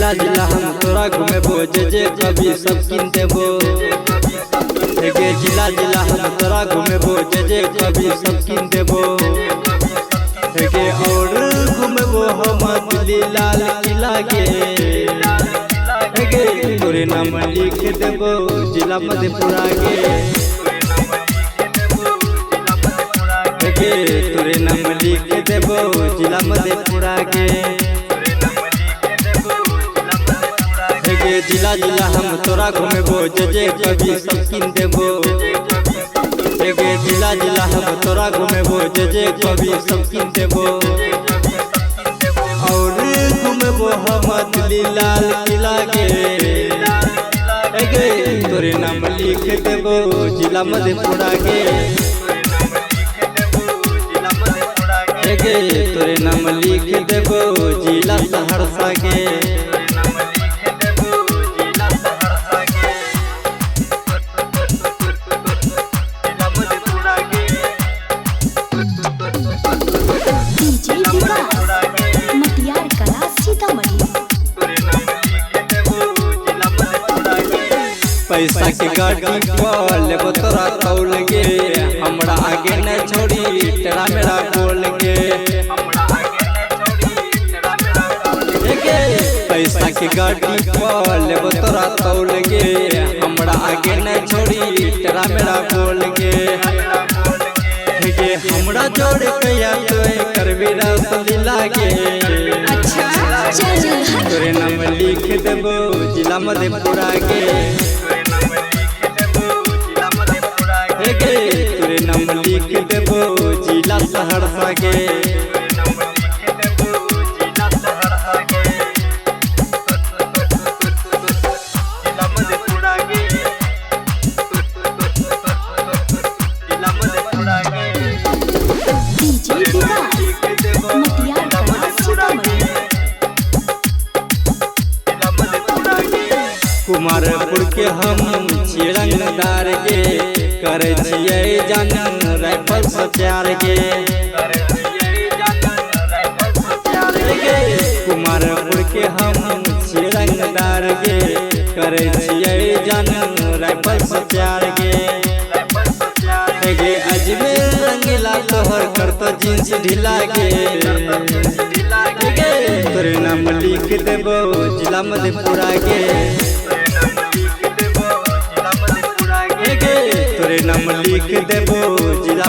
जिला जिला हम तोरा घूमेबो जे कभी सब किन देबो। गे जिला जिला हम तोरा घूमेबो जे कभी सब किन देबो। गे और घूमेबो हम दिल्ली लाल किला गे। गे तोरे नाम लिख देबो जिला मधेपुरा गे। गे तोरे नाम लिख देबो जिला मधेपुरा गे। जिला जिला हम तोरा घूमेबो जे कभी सब किन देबो। जिला जिला हम तोरा घूमेबो जे कभी सब किन देबो। और घूमेबो हम दिल्ली लाल किला गे। तोरे नाम लिख देबो जिला मधेपुरा गे। तोरे नाम लिख देबो जिला सहरसा गे। पैसा के गाड़ी पर लेबो तोरा तौल गे। हमरा आगे न छोड़ी तेरा मेरा बोल गे। पैसा के गाड़ी पर लेबो तोरा तौल गे। हमरा आगे न छोड़ी तेरा मेरा बोल गे। हमरा जोड़ कया तो करबे रसलीला गे। तोरे नाम लिख देबो जिला मधेपुरा गे। तोरे नाम लिख देबो जिला सहरसा गे। कुमारपुर के हम रंगदार गे। करे छियै जान राइफल से प्यार गे। कुमारपुर के हम रंगदार गे। करे छियै जान राइफल से प्यार गे। अजमेर रंगीला तोहर करतो जींस ढीला गे। तोरे नाम लिख देबो जिला मधेपुरा गे। तोरे नाम लिख देबो जिला